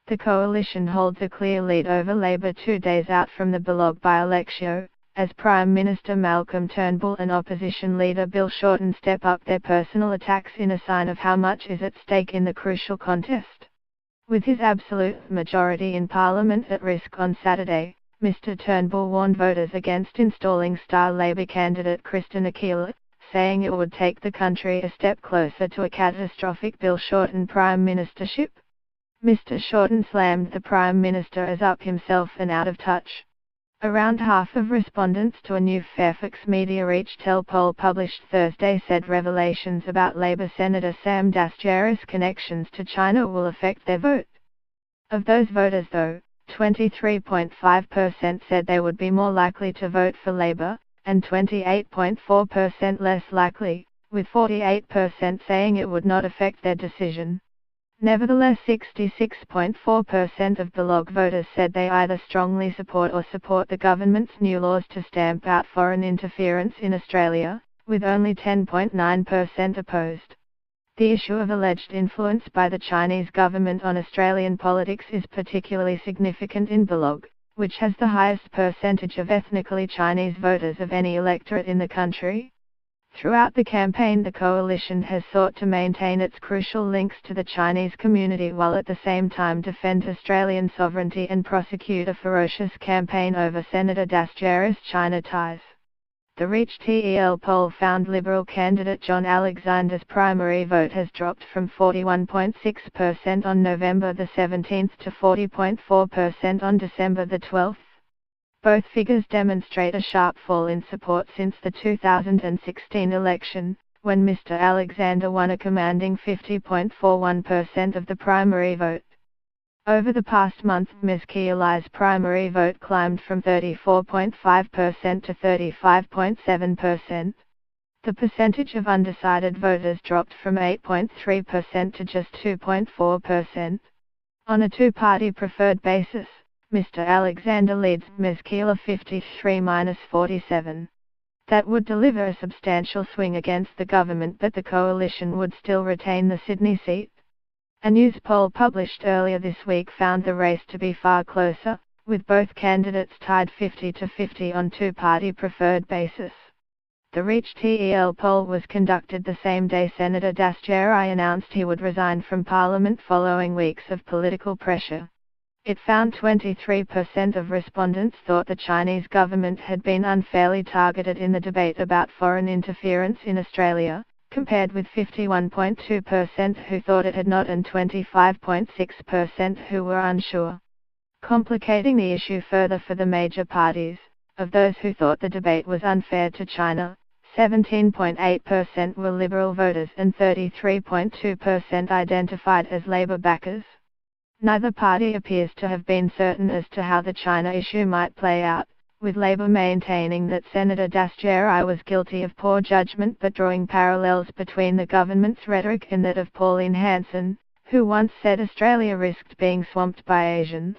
The coalition holds a clear lead over Labour 2 days out from the Bennelong by-election, as Prime Minister Malcolm Turnbull and opposition leader Bill Shorten step up their personal attacks in a sign of how much is at stake in the crucial contest. With his absolute majority in Parliament at risk on Saturday, Mr Turnbull warned voters against installing star Labour candidate Christine Keeler, saying it would take the country a step closer to a catastrophic Bill Shorten prime ministership. Mr Shorten slammed the Prime Minister as up himself and out of touch. Around half of respondents to a new Fairfax Media ReachTEL poll published Thursday said revelations about Labour Senator Sam Dastyer's connections to China will affect their vote. Of those voters though, 23.5% said they would be more likely to vote for Labour, and 28.4% less likely, with 48% saying it would not affect their decision. Nevertheless, 66.4% of Bennelong voters said they either strongly support or support the government's new laws to stamp out foreign interference in Australia, with only 10.9% opposed. The issue of alleged influence by the Chinese government on Australian politics is particularly significant in Bennelong, which has the highest percentage of ethnically Chinese voters of any electorate in the country. Throughout the campaign, the coalition has sought to maintain its crucial links to the Chinese community while at the same time defend Australian sovereignty and prosecute a ferocious campaign over Senator Dastyer's China ties. The ReachTEL poll found Liberal candidate John Alexander's primary vote has dropped from 41.6% on November the 17th to 40.4% on December the 12th. Both figures demonstrate a sharp fall in support since the 2016 election, when Mr Alexander won a commanding 50.41% of the primary vote. Over the past month, Ms Keeler's primary vote climbed from 34.5% to 35.7%. The percentage of undecided voters dropped from 8.3% to just 2.4%. On a two-party preferred basis, Mr Alexander leads Ms Keeler 53-47. That would deliver a substantial swing against the government, but the coalition would still retain the Sydney seat. A news poll published earlier this week found the race to be far closer, with both candidates tied 50-50 on two-party preferred basis. The ReachTEL poll was conducted the same day Senator Dastyer announced he would resign from Parliament following weeks of political pressure. It found 23% of respondents thought the Chinese government had been unfairly targeted in the debate about foreign interference in Australia, compared with 51.2% who thought it had not and 25.6% who were unsure. Complicating the issue further for the major parties, of those who thought the debate was unfair to China, 17.8% were Liberal voters and 33.2% identified as Labour backers. Neither party appears to have been certain as to how the China issue might play out, with Labour maintaining that Senator Dastyer was guilty of poor judgment but drawing parallels between the government's rhetoric and that of Pauline Hanson, who once said Australia risked being swamped by Asians.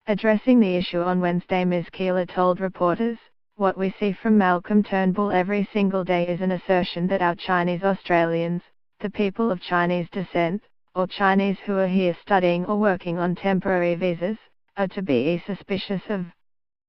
Addressing the issue on Wednesday, Ms Keeler told reporters, "What we see from Malcolm Turnbull every single day is an assertion that our Chinese Australians, the people of Chinese descent, or Chinese who are here studying or working on temporary visas, are to be suspicious of